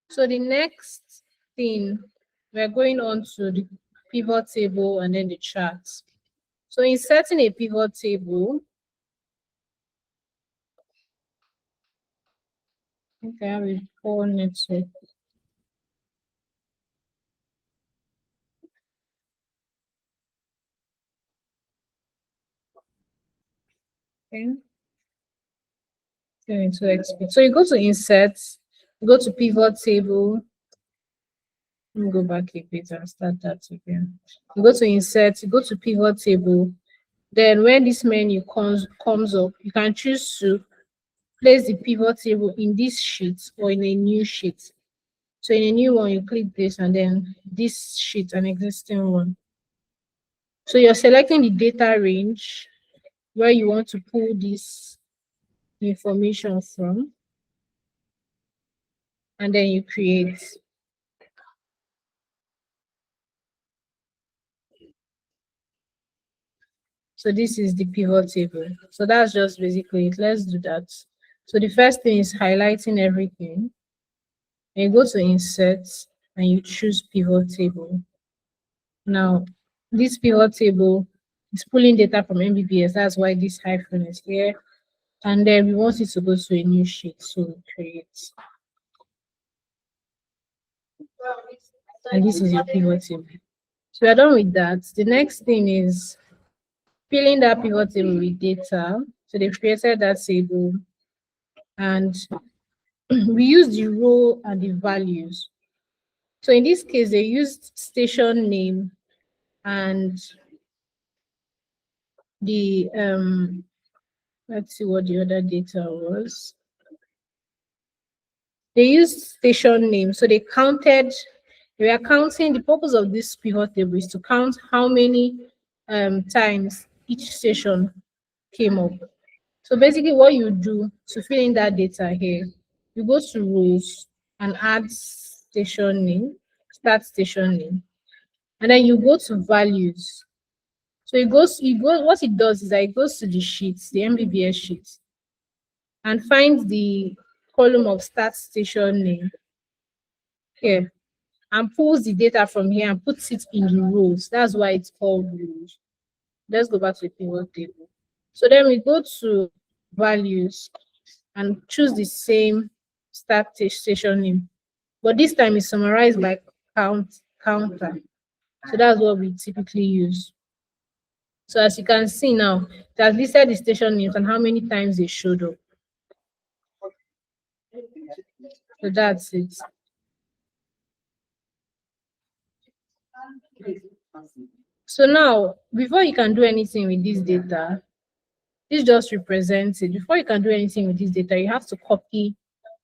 So the next thing, we're going on to the pivot table and then the charts. So inserting a pivot table, I think I have a poor network. Okay. Going to export. So you go to insert, you go to pivot table. Let me go back a bit and start that again. You go to insert, you go to pivot table. Then when this menu comes up, you can choose to place the pivot table in this sheet or in a new sheet. So in a new one, you click this and then this sheet, an existing one. So you're selecting the data range where you want to pull this information from, and then you create. So this is the pivot table. So that's just basically it. Let's do that. So the first thing is highlighting everything. And you go to insert and you choose pivot table. Now, this pivot table is pulling data from MBBS. That's why this hyphen is here. And then we want it to go to a new sheet. So create. And this is your pivot table. So we're done with that. The next thing is filling that pivot table with data. So they've created that table. And we use the row and the values. So in this case, they used station name and the let's see what the other data was. They used station name, so they counted. They were counting. The purpose of this pivot table is to count how many times each station came up. So basically, what you do to fill in that data here, you go to rows and add station name, start station name, and then you go to values. So it goes, what it does is that it goes to the sheets, the MBBS sheets, and finds the column of start station name here and pulls the data from here and puts it in the rows. That's why it's called rows. Let's go back to the pivot table. So then we go to values and choose the same start station name, but this time it's summarized by counter. So that's what we typically use. So as you can see now, it has listed the station names and how many times they showed up. So that's it. So now, before you can do anything with this data, this just represents it. Before you can do anything with this data, you have to copy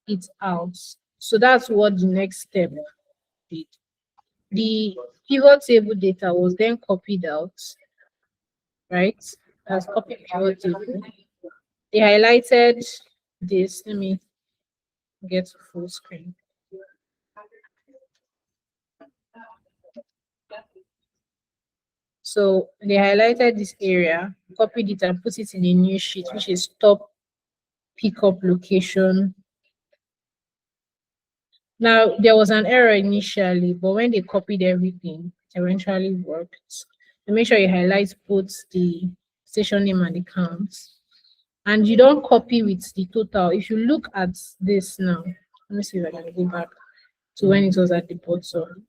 it out. So that's what the next step did. The pivot table data was then copied out, right? As copy pivot table. They highlighted this. Let me get to full screen. So they highlighted this area, copied it and put it in a new sheet, which is top pickup location. Now, there was an error initially, but when they copied everything, it eventually worked. So make sure you highlight both the station name and the counts. And you don't copy with the total. If you look at this now, let me see if I can go back to when it was at the bottom.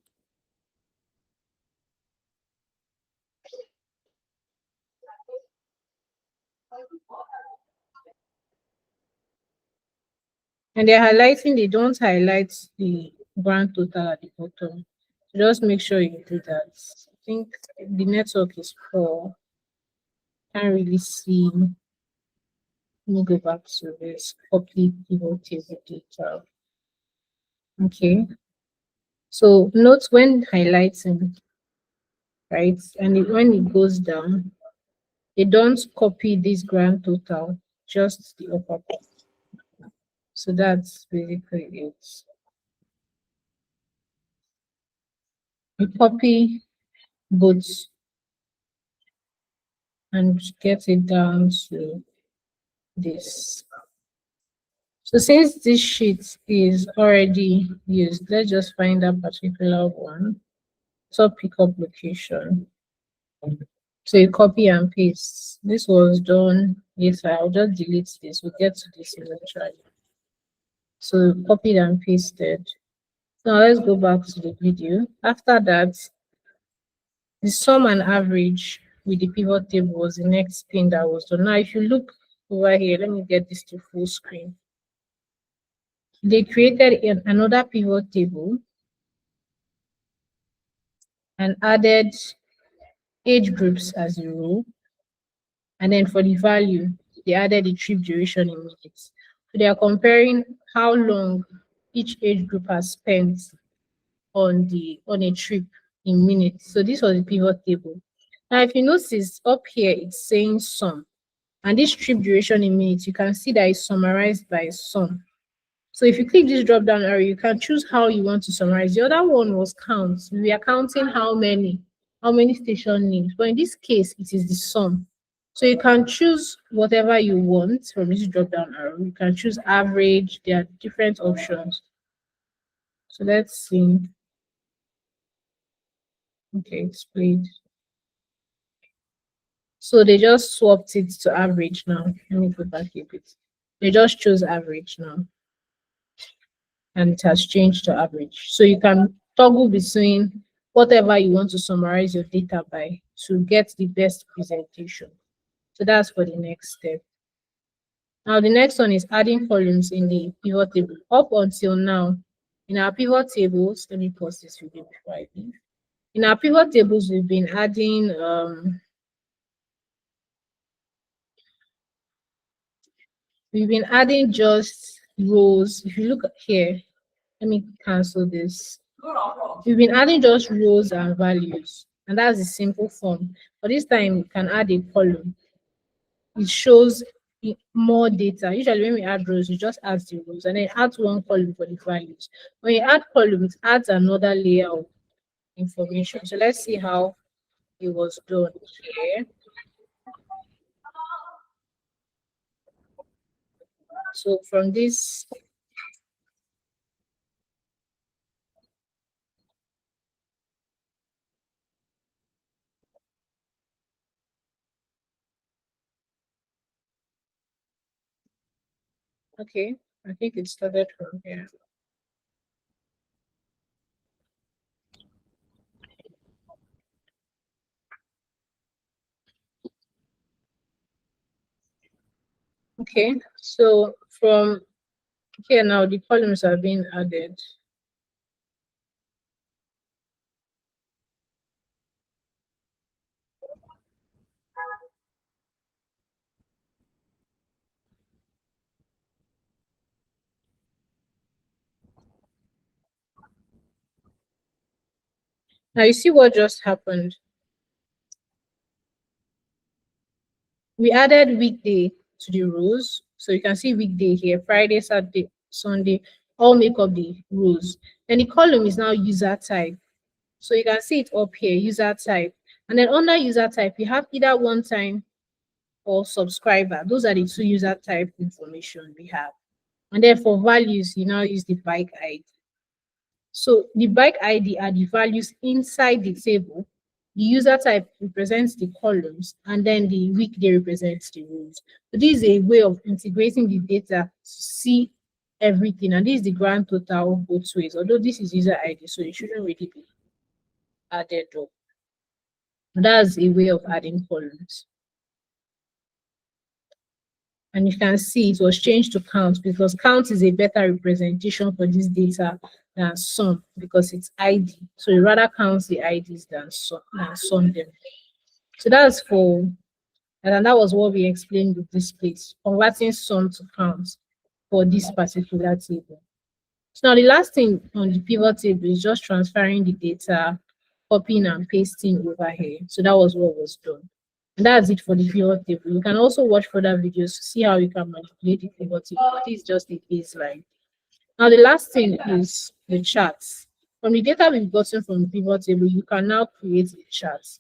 And they're highlighting, they don't highlight the grand total at the bottom. So just make sure you do that. I think the network is poor. Can't really see. Let me go back to this copy pivot table data. Okay. So note when highlighting, right? And when it goes down, they don't copy this grand total, just the upper part. So that's basically it. You copy both and get it down to this. So since this sheet is already used, let's just find that particular one. Top pickup location. So you copy and paste. This was done later. I'll just delete this. We'll get to this eventually. So copied and pasted. Now let's go back to the video. After that, the sum and average with the pivot table was the next thing that was done. Now, if you look over here, let me get this to full screen. They created another pivot table and added age groups as a rule. And then for the value, they added the trip duration in minutes. So they are comparing how long each age group has spent on a trip in minutes. So this was the pivot table. Now, if you notice up here, it's saying sum. And this trip duration in minutes, you can see that it's summarized by sum. So if you click this drop down arrow, you can choose how you want to summarize. The other one was count. We are counting how many station names. But in this case, it is the sum. So you can choose whatever you want from this drop down arrow. You can choose average. There are different options. So let's see. Okay, it's played. So they just swapped it to average now. Let me go back a bit. They just chose average now. And it has changed to average. So you can toggle between whatever you want to summarize your data by to get the best presentation. So that's for the next step. Now the next one is adding columns in the pivot table. Up until now, in our pivot tables, let me pause this video before I leave. In our pivot tables, we've been adding just rows. If you look here, let me cancel this. We've been adding just rows and values, and that's the simple form. But this time, you can add a column. It shows more data. Usually, when we add rows, you just add the rows and then add one column for the values. When you add columns, it adds another layer of information. So let's see how it was done here. So from this, okay, I think it started from here. Okay, so from here now, the columns are being added. Now you see what just happened. We added weekday to the rules. So you can see weekday here, Friday, Saturday, Sunday, all make up the rules. Then the column is now user type. So you can see it up here, user type. And then under user type, you have either one time or subscriber. Those are the two user type information we have. And then for values, you now use the bike ID. So the bike ID are the values inside the table. The user type represents the columns, and then the weekday represents the rows. So this is a way of integrating the data to see everything, and this is the grand total both ways. Although this is user ID, so it shouldn't really be added up. That's a way of adding columns. And you can see it was changed to count because count is a better representation for this data than sum because it's ID. So you rather count the IDs than sum them. So that's for, and that was what we explained with this place, converting sum to count for this particular table. So now the last thing on the pivot table is just transferring the data, copying and pasting over here. So that was what was done. And that's it for the pivot table. You can also watch further videos to see how you can manipulate the pivot table. This is just a baseline. Now, the last thing is the charts. From the data we've gotten from the pivot table, you can now create the charts.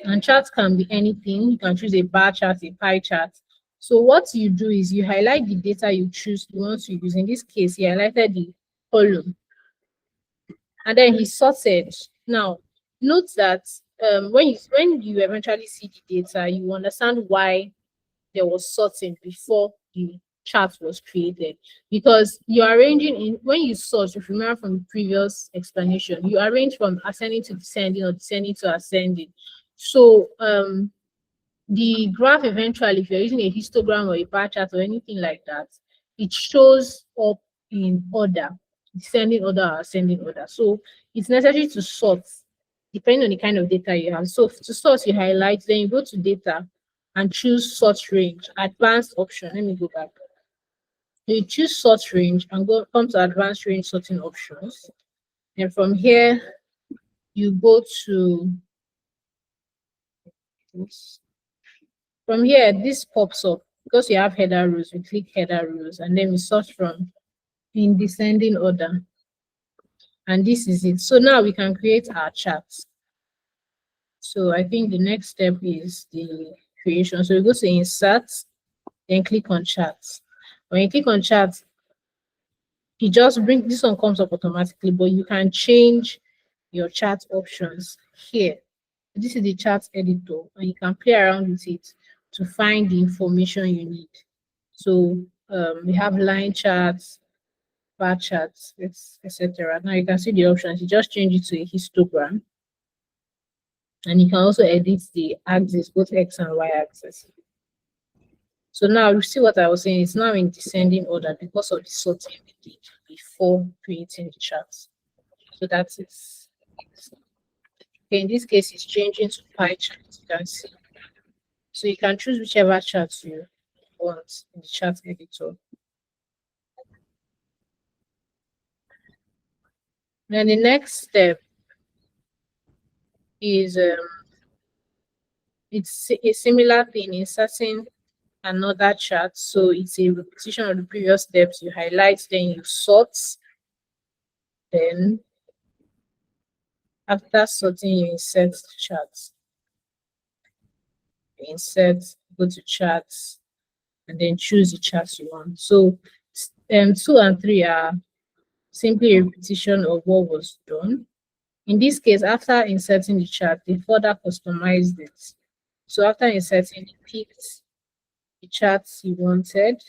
And charts can be anything. You can choose a bar chart, a pie chart. So what you do is you highlight the data you choose you want to use. In this case, he highlighted the column and then he sorted. Now, note that when you eventually see the data, you understand why there was sorting before the chart was created, because you're arranging in when you sort, if you remember from the previous explanation, you arrange from ascending to descending or descending to ascending. So the graph eventually, if you're using a histogram or a bar chart or anything like that, it shows up in order, descending order or ascending order. So it's necessary to sort depending on the kind of data you have. So to sort, you highlight, then you go to data and choose sort range, advanced option. Let me go back. You choose sort range and come to advanced range sorting options. And from here, you go to oops. From here, this pops up because you have header rows. We click header rows and then we sort from in descending order. And this is it. So now we can create our charts. So I think the next step is the creation. So we go to insert, then click on charts. When you click on charts, you just bring this one comes up automatically, but you can change your chart options here. This is the chart editor, and you can play around with it to find the information you need. So we have line charts, bar charts, etc. Now you can see the options. You just change it to a histogram, and you can also edit the axis, both x and y axis. So now you see what I was saying. It's now in descending order because of the sorting we did before creating the charts. So that's it. Okay, in this case, it's changing to pie chart. You can see. So you can choose whichever chart you want in the chart editor. Then the next step is it's a similar thing, inserting another chart. So it's a repetition of the previous steps. You highlight, then you sort. Then after sorting, you insert the charts. Insert, go to charts, and then choose the charts you want. So 2 and 3 are simply a repetition of what was done. In this case, after inserting the chart, they further customized it. So after inserting, you picked the charts you wanted,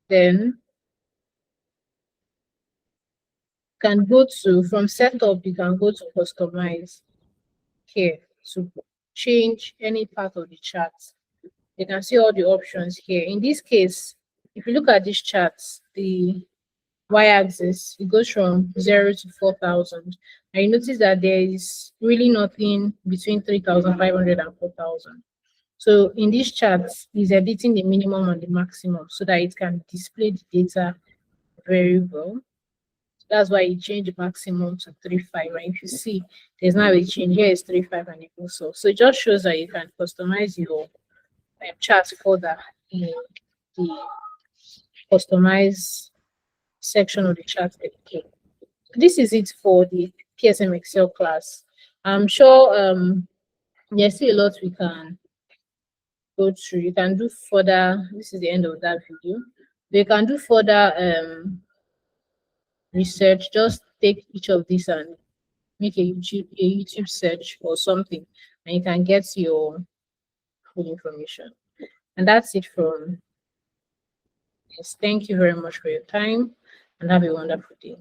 then can go to, from setup, you can go to customize here to change any part of the chart. You can see all the options here. In this case, if you look at these charts, the y-axis, it goes from 0 to 4,000. And you notice that there is really nothing between 3,500 and 4,000. So in this chart, is editing the minimum and the maximum so that it can display the data very well. So that's why you change the maximum to 3.5. And if you see, there's now a change here is 3.5 and it goes so. So it just shows that you can customize your chart folder in the customize section of the chart editor. This is it for the PSM Excel class. I'm sure there's still a lot we can go through. You can do further. This is the end of that video. They can do further research. Just take each of these and make a YouTube search or something, and you can get your full information. And that's it from this. Thank you very much for your time, and have a wonderful day.